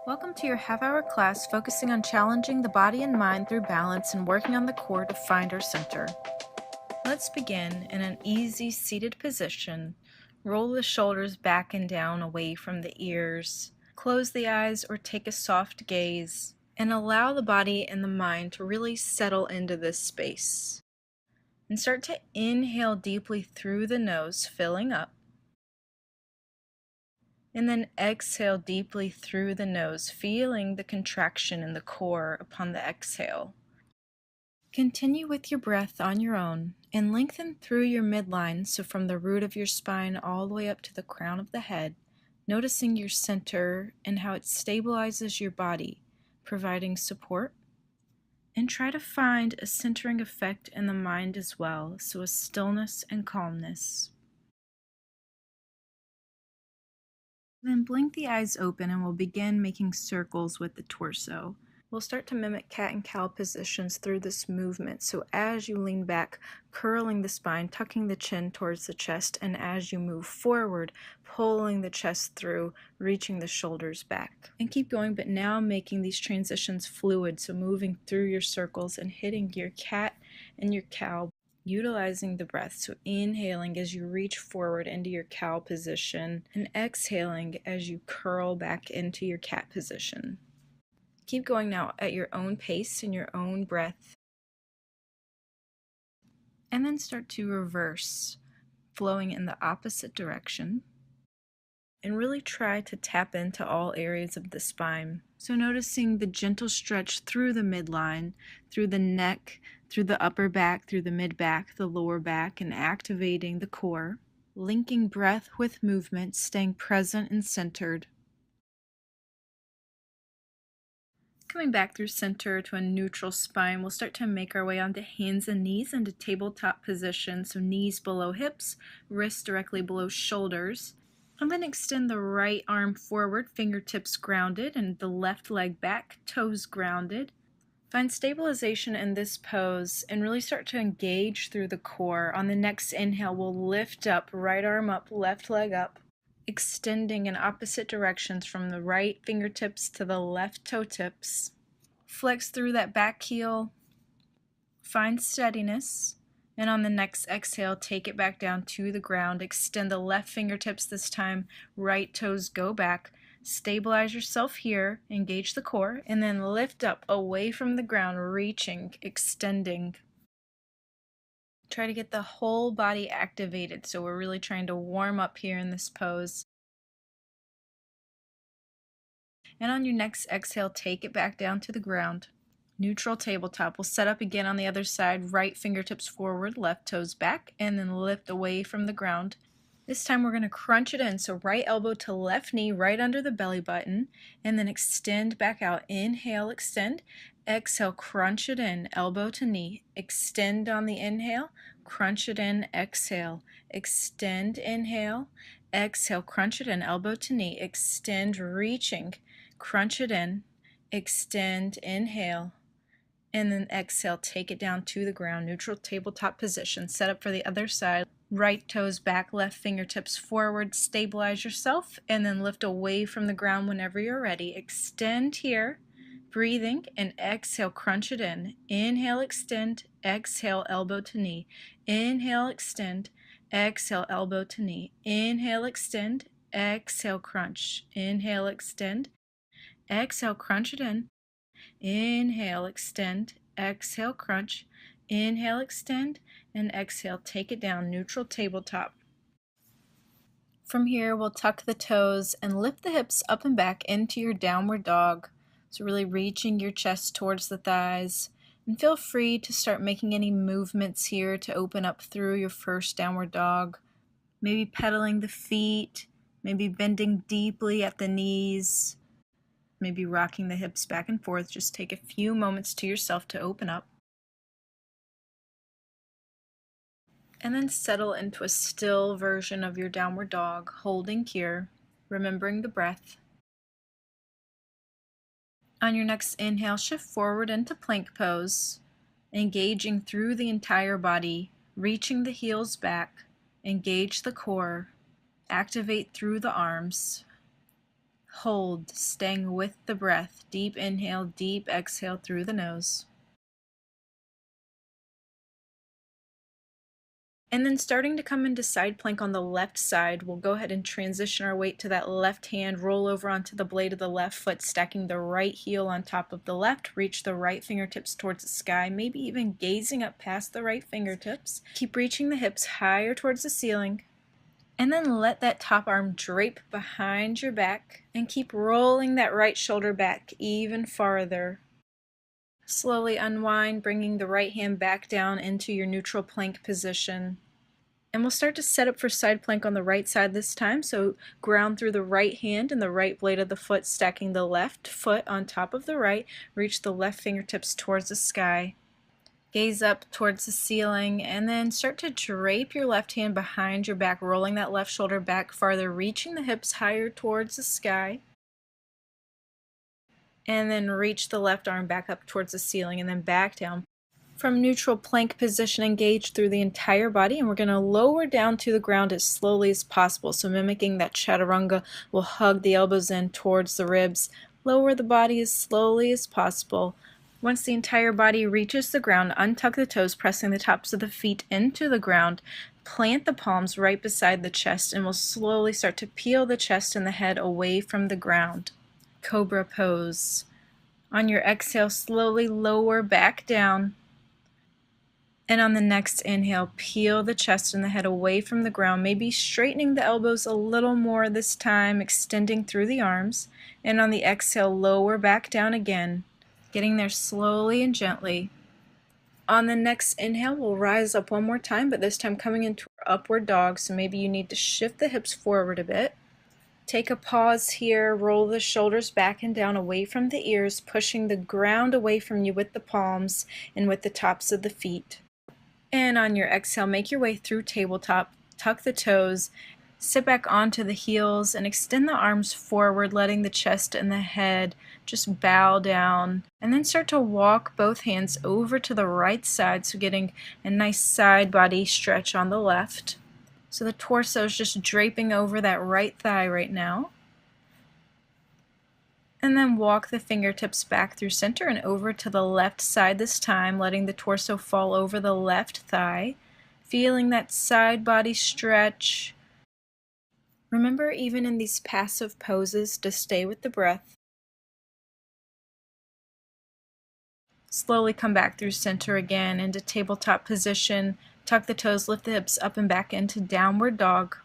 Welcome to your half-hour class focusing on challenging the body and mind through balance and working on the core to find our center. Let's begin in an easy seated position. Roll the shoulders back and down away from the ears. Close the eyes or take a soft gaze and allow the body and the mind to really settle into this space. And start to inhale deeply through the nose, filling up. And then exhale deeply through the nose, feeling the contraction in the core upon the exhale. Continue with your breath on your own and lengthen through your midline, so from the root of your spine all the way up to the crown of the head, noticing your center and how it stabilizes your body, providing support. And try to find a centering effect in the mind as well, so a stillness and calmness. Then blink the eyes open and we'll begin making circles with the torso. We'll start to mimic cat and cow positions through this movement. So as you lean back, curling the spine, tucking the chin towards the chest, and as you move forward, pulling the chest through, reaching the shoulders back. And keep going, but now making these transitions fluid, so moving through your circles and hitting your cat and your cow, utilizing the breath, so inhaling as you reach forward into your cow position and exhaling as you curl back into your cat position. Keep going now at your own pace and your own breath. And then start to reverse, flowing in the opposite direction. And really try to tap into all areas of the spine. So noticing the gentle stretch through the midline, through the neck, through the upper back, through the mid back, the lower back, and activating the core. Linking breath with movement, staying present and centered. Coming back through center to a neutral spine, we'll start to make our way onto hands and knees into tabletop position. So knees below hips, wrists directly below shoulders. And then extend the right arm forward, fingertips grounded, and the left leg back, toes grounded. Find stabilization in this pose and really start to engage through the core. On the next inhale, we'll lift up, right arm up, left leg up, extending in opposite directions from the right fingertips to the left toe tips. Flex through that back heel, find steadiness. And on the next exhale, take it back down to the ground. Extend the left fingertips this time. Right toes go back. Stabilize yourself here. Engage the core. And then lift up away from the ground, reaching, extending. Try to get the whole body activated. So we're really trying to warm up here in this pose. And on your next exhale, take it back down to the ground. Neutral tabletop. We'll set up again on the other side, right fingertips forward, left toes back, and then lift away from the ground. This time we're going to crunch it in, so right elbow to left knee, right under the belly button, and then extend back out. Inhale, extend. Exhale, crunch it in, elbow to knee. Extend on the inhale, crunch it in, exhale. Extend, inhale. Exhale, crunch it in, elbow to knee. Extend, reaching. Crunch it in. Extend, inhale. And then exhale, take it down to the ground, neutral tabletop position. Set up for the other side. Right toes back, left fingertips forward. Stabilize yourself and then lift away from the ground whenever you're ready. Extend here, breathing, and exhale, crunch it in. Inhale, extend. Exhale, elbow to knee. Inhale, extend. Exhale, elbow to knee. Inhale, extend. Exhale, crunch. Inhale, extend. Exhale, crunch it in. Inhale, extend, exhale, crunch, inhale, extend, and exhale, take it down, neutral tabletop. From here, we'll tuck the toes and lift the hips up and back into your downward dog. So really reaching your chest towards the thighs. And feel free to start making any movements here to open up through your first downward dog. Maybe pedaling the feet, maybe bending deeply at the knees. Maybe rocking the hips back and forth. Just take a few moments to yourself to open up. And then settle into a still version of your downward dog, holding here, remembering the breath. On your next inhale, shift forward into plank pose, engaging through the entire body, reaching the heels back, engage the core, activate through the arms. Hold, staying with the breath. Deep inhale, deep exhale through the nose. And then starting to come into side plank on the left side, we'll go ahead and transition our weight to that left hand, roll over onto the blade of the left foot, stacking the right heel on top of the left, reach the right fingertips towards the sky, maybe even gazing up past the right fingertips. Keep reaching the hips higher towards the ceiling. And then let that top arm drape behind your back and keep rolling that right shoulder back even farther. Slowly unwind, bringing the right hand back down into your neutral plank position. And we'll start to set up for side plank on the right side this time, so ground through the right hand and the right blade of the foot, stacking the left foot on top of the right, reach the left fingertips towards the sky. Gaze up towards the ceiling, and then start to drape your left hand behind your back, rolling that left shoulder back farther, reaching the hips higher towards the sky. And then reach the left arm back up towards the ceiling and then back down. From neutral plank position, engage through the entire body, and we're going to lower down to the ground as slowly as possible. So mimicking that chaturanga, we'll hug the elbows in towards the ribs. Lower the body as slowly as possible. Once the entire body reaches the ground, untuck the toes, pressing the tops of the feet into the ground. Plant the palms right beside the chest, and we'll slowly start to peel the chest and the head away from the ground. Cobra pose. On your exhale, slowly lower back down. And on the next inhale, peel the chest and the head away from the ground, maybe straightening the elbows a little more this time, extending through the arms. And on the exhale, lower back down again, getting there slowly and gently. On the next inhale, we'll rise up one more time, but this time coming into our upward dog, so maybe you need to shift the hips forward a bit. Take a pause here, roll the shoulders back and down away from the ears, pushing the ground away from you with the palms and with the tops of the feet. And on your exhale, make your way through tabletop, tuck the toes, sit back onto the heels, and extend the arms forward, letting the chest and the head just bow down. And then start to walk both hands over to the right side, so getting a nice side body stretch on the left. So the torso is just draping over that right thigh right now. And then walk the fingertips back through center and over to the left side this time, letting the torso fall over the left thigh, feeling that side body stretch. Remember, even in these passive poses, to stay with the breath. Slowly come back through center again into tabletop position. Tuck the toes, lift the hips up and back into downward dog.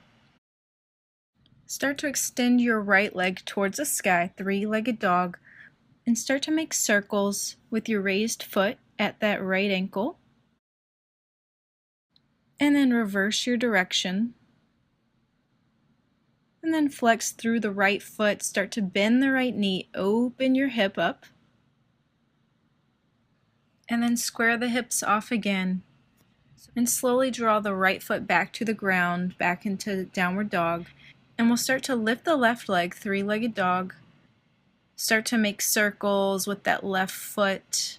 Start to extend your right leg towards the sky, three-legged dog, and start to make circles with your raised foot at that right ankle. And then reverse your direction. And then flex through the right foot, start to bend the right knee, open your hip up. And then square the hips off again. And slowly draw the right foot back to the ground, back into downward dog. And we'll start to lift the left leg, three-legged dog. Start to make circles with that left foot.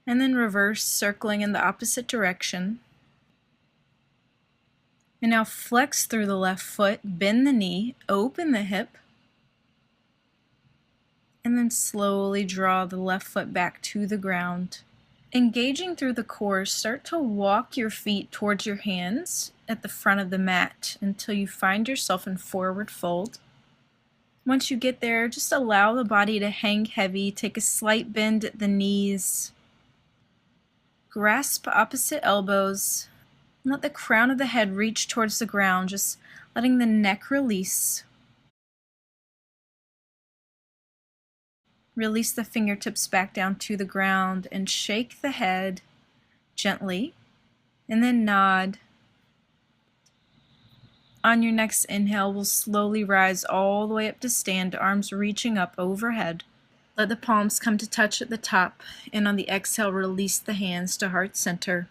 And then reverse, circling in the opposite direction. And now flex through the left foot, bend the knee, open the hip. And then slowly draw the left foot back to the ground. Engaging through the core, start to walk your feet towards your hands at the front of the mat until you find yourself in forward fold. Once you get there, just allow the body to hang heavy, take a slight bend at the knees. Grasp opposite elbows. Let the crown of the head reach towards the ground, just letting the neck release. Release the fingertips back down to the ground and shake the head gently, and then nod. On your next inhale, we'll slowly rise all the way up to stand, arms reaching up overhead. Let the palms come to touch at the top, and on the exhale, release the hands to heart center.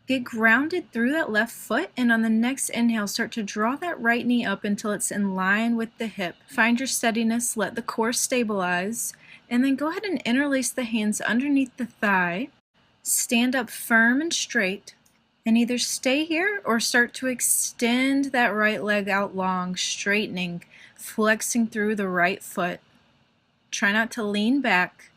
Get grounded through that left foot, and on the next inhale, start to draw that right knee up until it's in line with the hip. Find your steadiness, let the core stabilize, and then go ahead and interlace the hands underneath the thigh. Stand up firm and straight. And either stay here or start to extend that right leg out long, straightening, flexing through the right foot. Try not to lean back.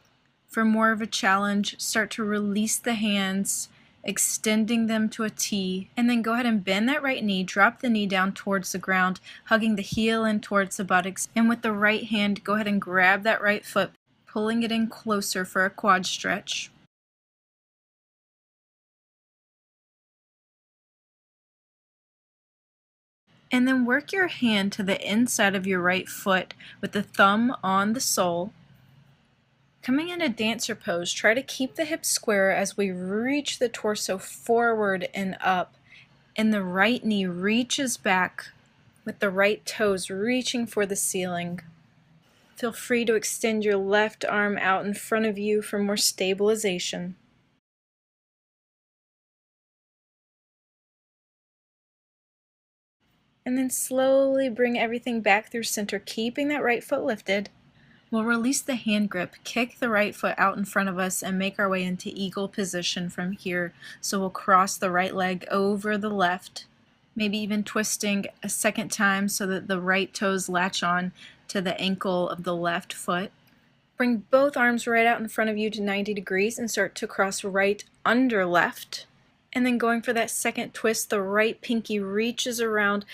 For more of a challenge, start to release the hands, extending them to a T, and then go ahead and bend that right knee, drop the knee down towards the ground, hugging the heel in towards the buttocks, and with the right hand, go ahead and grab that right foot, pulling it in closer for a quad stretch. And then work your hand to the inside of your right foot with the thumb on the sole. Coming into dancer pose, try to keep the hips square as we reach the torso forward and up, and the right knee reaches back with the right toes reaching for the ceiling. Feel free to extend your left arm out in front of you for more stabilization. And then slowly bring everything back through center, keeping that right foot lifted. We'll release the hand grip, kick the right foot out in front of us, and make our way into eagle position from here. So we'll cross the right leg over the left, maybe even twisting a second time so that the right toes latch on to the ankle of the left foot. Bring both arms right out in front of you to 90 degrees and start to cross right under left. And then going for that second twist, the right pinky reaches around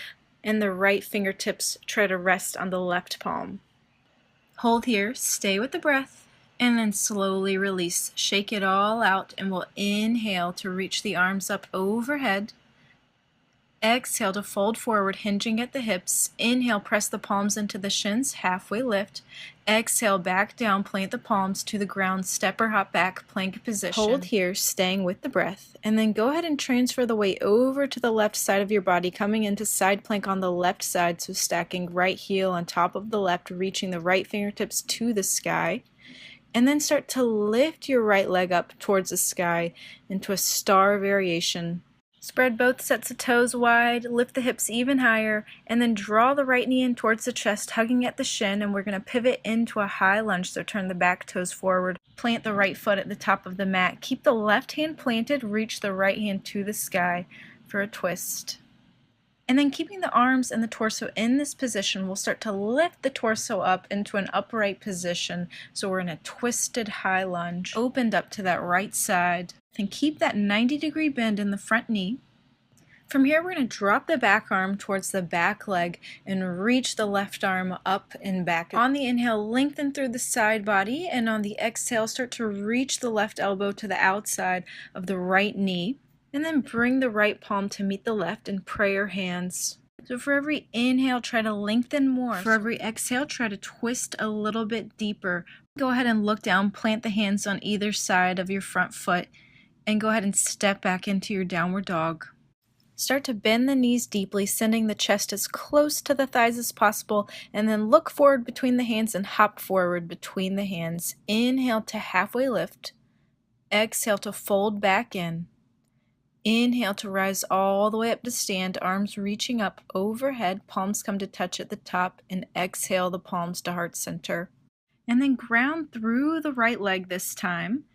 and the right fingertips try to rest on the left palm. Hold here, stay with the breath, and then slowly release. Shake it all out, and we'll inhale to reach the arms up overhead. Exhale to fold forward, hinging at the hips. Inhale, press the palms into the shins, halfway lift. Exhale, back down, plant the palms to the ground, step or hop back, plank position. Hold here, staying with the breath, and then go ahead and transfer the weight over to the left side of your body, coming into side plank on the left side, so stacking right heel on top of the left, reaching the right fingertips to the sky. And then start to lift your right leg up towards the sky into a star variation. Spread both sets of toes wide, lift the hips even higher, and then draw the right knee in towards the chest, hugging at the shin, and we're going to pivot into a high lunge, so turn the back toes forward. Plant the right foot at the top of the mat. Keep the left hand planted, reach the right hand to the sky for a twist. And then keeping the arms and the torso in this position, we'll start to lift the torso up into an upright position, so we're in a twisted high lunge, opened up to that right side. Then keep that 90-degree bend in the front knee. From here, we're going to drop the back arm towards the back leg and reach the left arm up and back. On the inhale, lengthen through the side body, and on the exhale, start to reach the left elbow to the outside of the right knee, and then bring the right palm to meet the left and prayer hands. So for every inhale, try to lengthen more. For every exhale, try to twist a little bit deeper. Go ahead and look down, plant the hands on either side of your front foot, and go ahead and step back into your downward dog. Start to bend the knees deeply, sending the chest as close to the thighs as possible, and then look forward between the hands and hop forward between the hands. Inhale to halfway lift. Exhale to fold back in. Inhale to rise all the way up to stand, arms reaching up overhead, palms come to touch at the top, and exhale the palms to heart center. And then ground through the right leg this time,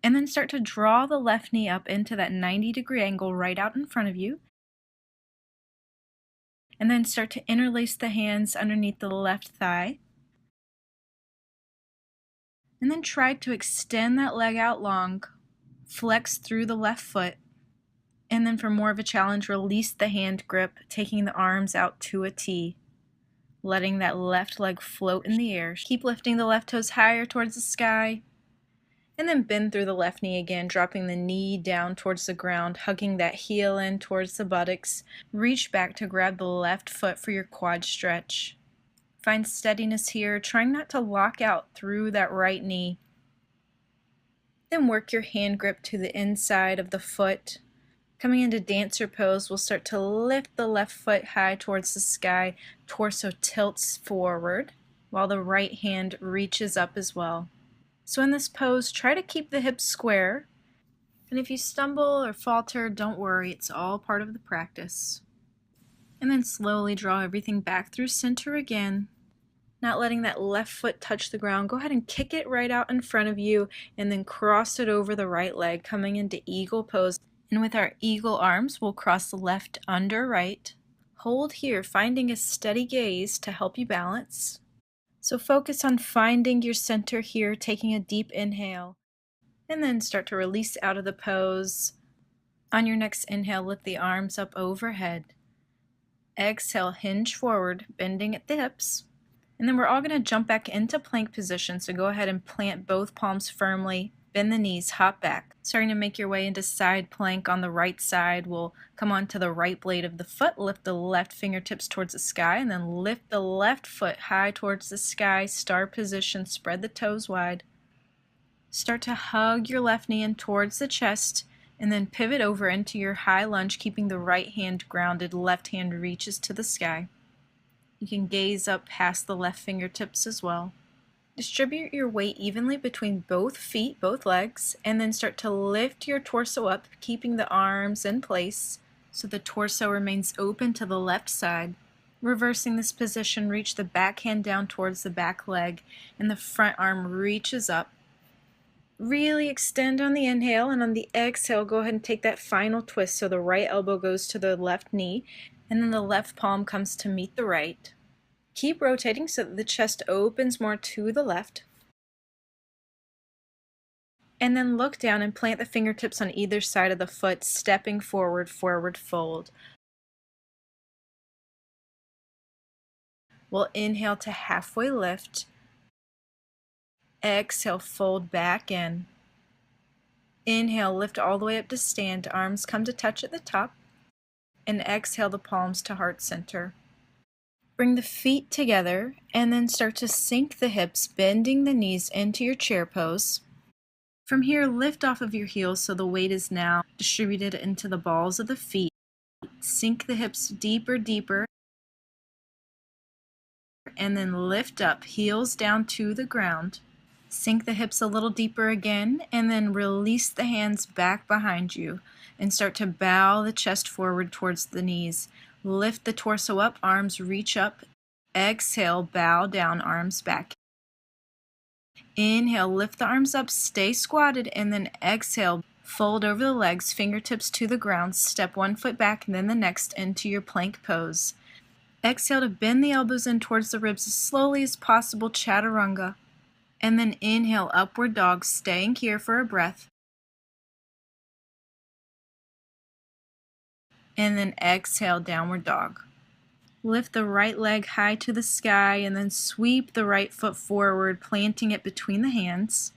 and then start to draw the left knee up into that 90-degree angle right out in front of you. And then start to interlace the hands underneath the left thigh. And then try to extend that leg out long, flex through the left foot. And then for more of a challenge, release the hand grip, taking the arms out to a T, letting that left leg float in the air. Keep lifting the left toes higher towards the sky. And then bend through the left knee again, dropping the knee down towards the ground, hugging that heel in towards the buttocks. Reach back to grab the left foot for your quad stretch. Find steadiness here, trying not to lock out through that right knee. Then work your hand grip to the inside of the foot. Coming into dancer pose, we'll start to lift the left foot high towards the sky. Torso tilts forward, while the right hand reaches up as well. So in this pose, try to keep the hips square, and if you stumble or falter, don't worry, it's all part of the practice. And then slowly draw everything back through center again, not letting that left foot touch the ground. Go ahead and kick it right out in front of you, and then cross it over the right leg, coming into eagle pose. And with our eagle arms, we'll cross left under right. Hold here, finding a steady gaze to help you balance. So focus on finding your center here, taking a deep inhale, and then start to release out of the pose. On your next inhale, lift the arms up overhead. Exhale, hinge forward, bending at the hips. And then we're all going to jump back into plank position, so go ahead and plant both palms firmly, bend the knees, hop back. Starting to make your way into side plank on the right side, we'll come onto the right blade of the foot, lift the left fingertips towards the sky, and then lift the left foot high towards the sky, star position, spread the toes wide. Start to hug your left knee in towards the chest, and then pivot over into your high lunge, keeping the right hand grounded, left hand reaches to the sky. You can gaze up past the left fingertips as well. Distribute your weight evenly between both feet, both legs, and then start to lift your torso up, keeping the arms in place so the torso remains open to the left side. Reversing this position, reach the back hand down towards the back leg, and the front arm reaches up. Really extend on the inhale, and on the exhale, go ahead and take that final twist so the right elbow goes to the left knee, and then the left palm comes to meet the right. Keep rotating so that the chest opens more to the left. And then look down and plant the fingertips on either side of the foot, stepping forward, forward fold. We'll inhale to halfway lift. Exhale, fold back in. Inhale, lift all the way up to stand, arms come to touch at the top. And exhale the palms to heart center. Bring the feet together and then start to sink the hips, bending the knees into your chair pose. From here, lift off of your heels so the weight is now distributed into the balls of the feet. Sink the hips deeper, deeper, and then lift up, heels down to the ground. Sink the hips a little deeper again, and then release the hands back behind you and start to bow the chest forward towards the knees. Lift the torso up, arms reach up. Exhale, bow down, arms back. Inhale, lift the arms up, stay squatted, and then exhale, fold over the legs, fingertips to the ground, step one foot back and then the next into your plank pose. Exhale to bend the elbows in towards the ribs as slowly as possible, chaturanga. And then inhale, upward dog, staying here for a breath. And then exhale, downward dog. Lift the right leg high to the sky and then sweep the right foot forward, planting it between the hands.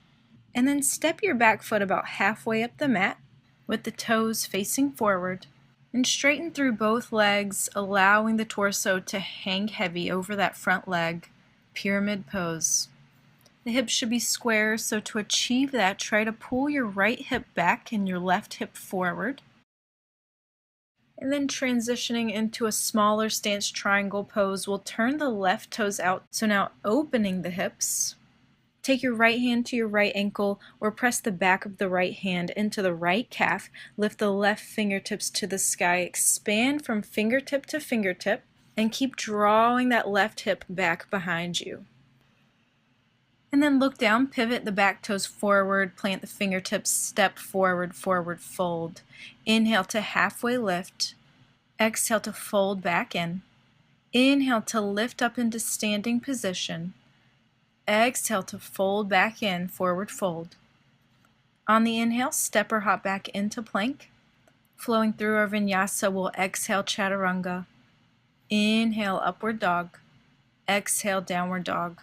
And then step your back foot about halfway up the mat with the toes facing forward. And straighten through both legs, allowing the torso to hang heavy over that front leg. Pyramid pose. The hips should be square, so to achieve that, try to pull your right hip back and your left hip forward. And then transitioning into a smaller stance triangle pose, we'll turn the left toes out. So now opening the hips. Take your right hand to your right ankle or press the back of the right hand into the right calf. Lift the left fingertips to the sky. Expand from fingertip to fingertip and keep drawing that left hip back behind you. And then look down, pivot the back toes forward, plant the fingertips, step forward, forward fold. Inhale to halfway lift. Exhale to fold back in. Inhale to lift up into standing position. Exhale to fold back in, forward fold. On the inhale, step or hop back into plank. Flowing through our vinyasa, we'll exhale chaturanga. Inhale, upward dog. Exhale, downward dog.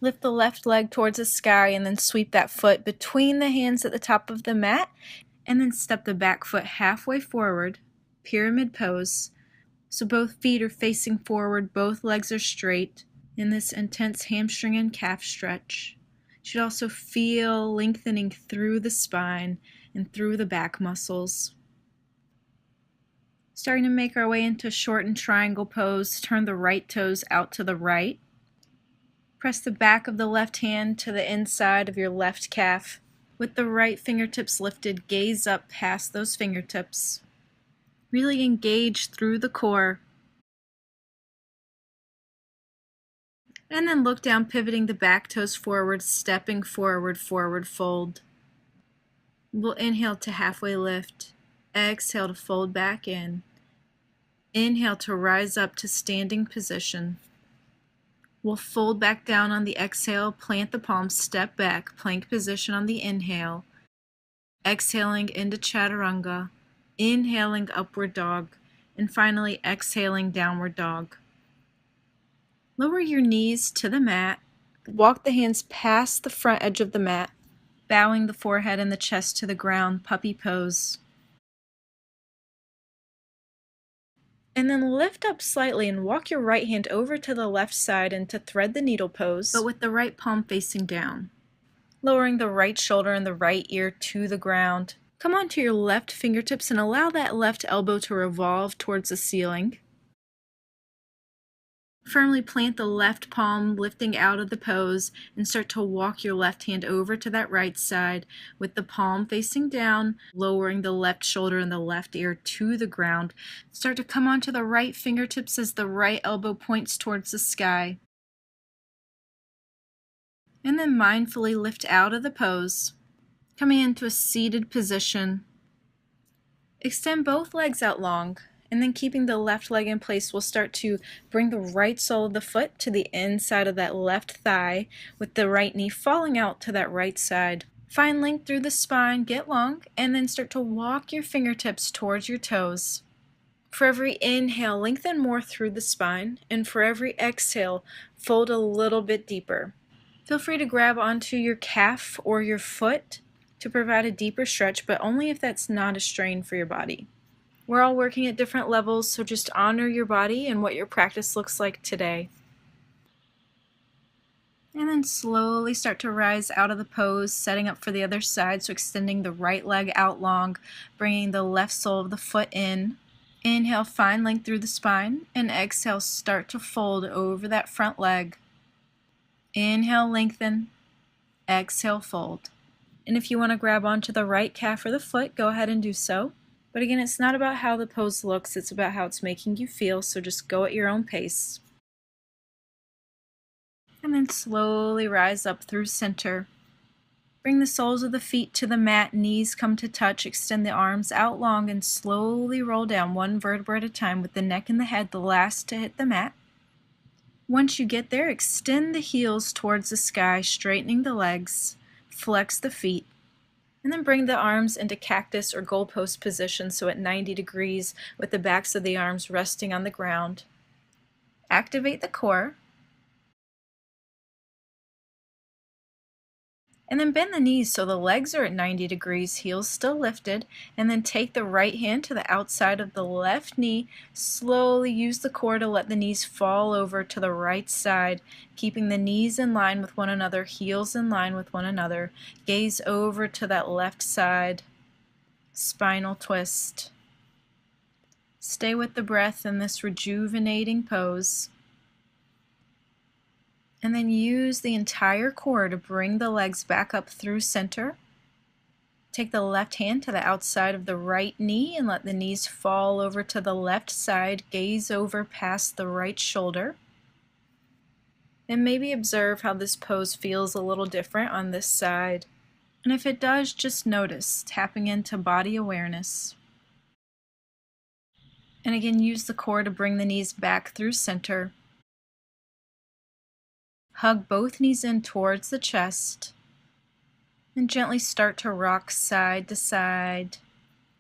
Lift the left leg towards the sky and then sweep that foot between the hands at the top of the mat and then step the back foot halfway forward, pyramid pose. So both feet are facing forward, both legs are straight in this intense hamstring and calf stretch. You should also feel lengthening through the spine and through the back muscles. Starting to make our way into shortened triangle pose, turn the right toes out to the right. Press the back of the left hand to the inside of your left calf. With the right fingertips lifted, gaze up past those fingertips. Really engage through the core. And then look down, pivoting the back toes forward, stepping forward, forward fold. We'll inhale to halfway lift. Exhale to fold back in. Inhale to rise up to standing position. We'll fold back down on the exhale, plant the palms, step back, plank position on the inhale. Exhaling into chaturanga, inhaling upward dog, and finally exhaling downward dog. Lower your knees to the mat. Walk the hands past the front edge of the mat, bowing the forehead and the chest to the ground, puppy pose. And then lift up slightly and walk your right hand over to the left side into thread the needle pose, but with the right palm facing down. Lowering the right shoulder and the right ear to the ground. Come onto your left fingertips and allow that left elbow to revolve towards the ceiling. Firmly plant the left palm lifting out of the pose and start to walk your left hand over to that right side with the palm facing down, lowering the left shoulder and the left ear to the ground. Start to come onto the right fingertips as the right elbow points towards the sky. And then mindfully lift out of the pose, coming into a seated position. Extend both legs out long. And then keeping the left leg in place, we'll start to bring the right sole of the foot to the inside of that left thigh with the right knee falling out to that right side. Find length through the spine, get long, and then start to walk your fingertips towards your toes. For every inhale, lengthen more through the spine, and for every exhale, fold a little bit deeper. Feel free to grab onto your calf or your foot to provide a deeper stretch, but only if that's not a strain for your body. We're all working at different levels, so just honor your body and what your practice looks like today. And then slowly start to rise out of the pose, setting up for the other side, so extending the right leg out long, bringing the left sole of the foot in. Inhale, find length through the spine, and exhale, start to fold over that front leg. Inhale, lengthen. Exhale, fold. And if you want to grab onto the right calf or the foot, go ahead and do so. But again, it's not about how the pose looks, it's about how it's making you feel, so just go at your own pace. And then slowly rise up through center. Bring the soles of the feet to the mat, knees come to touch, extend the arms out long, and slowly roll down one vertebra at a time with the neck and the head the last to hit the mat. Once you get there, extend the heels towards the sky, straightening the legs, flex the feet. And then bring the arms into cactus or goalpost position, so at 90 degrees with the backs of the arms resting on the ground. Activate the core. And then bend the knees so the legs are at 90 degrees, heels still lifted, and then take the right hand to the outside of the left knee. Slowly use the core to let the knees fall over to the right side, keeping the knees in line with one another, heels in line with one another. Gaze over to that left side. Spinal twist. Stay with the breath in this rejuvenating pose. And then use the entire core to bring the legs back up through center. Take the left hand to the outside of the right knee and let the knees fall over to the left side. Gaze over past the right shoulder. And maybe observe how this pose feels a little different on this side. And if it does, just notice, tapping into body awareness. And again, use the core to bring the knees back through center. Hug both knees in towards the chest, and gently start to rock side to side,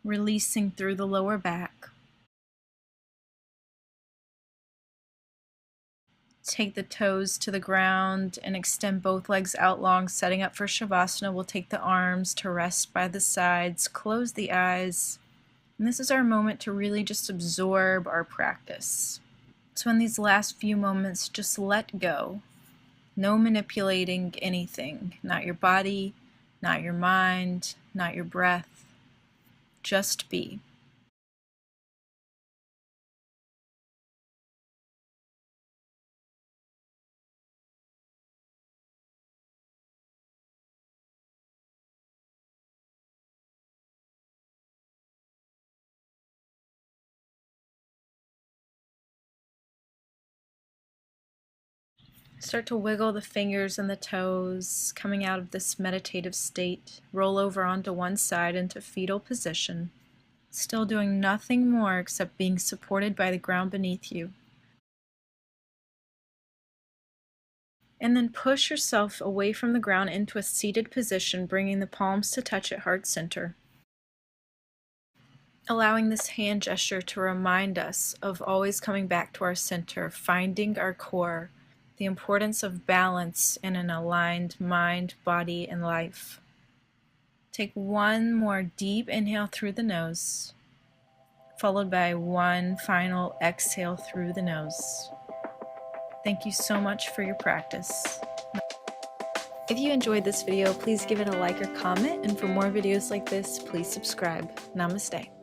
releasing through the lower back. Take the toes to the ground and extend both legs out long, setting up for Shavasana. We'll take the arms to rest by the sides, close the eyes, and this is our moment to really just absorb our practice. So in these last few moments, just let go. No manipulating anything, not your body, not your mind, not your breath. Just be. Start to wiggle the fingers and the toes, coming out of this meditative state. Roll over onto one side into fetal position. still doing nothing more except being supported by the ground beneath you. And then push yourself away from the ground into a seated position, bringing the palms to touch at heart center. Allowing this hand gesture to remind us of always coming back to our center, finding our core, the importance of balance in an aligned mind, body, and life. Take one more deep inhale through the nose, followed by one final exhale through the nose. Thank you so much for your practice. If you enjoyed this video, please give it a like or comment, and for more videos like this, please subscribe. Namaste.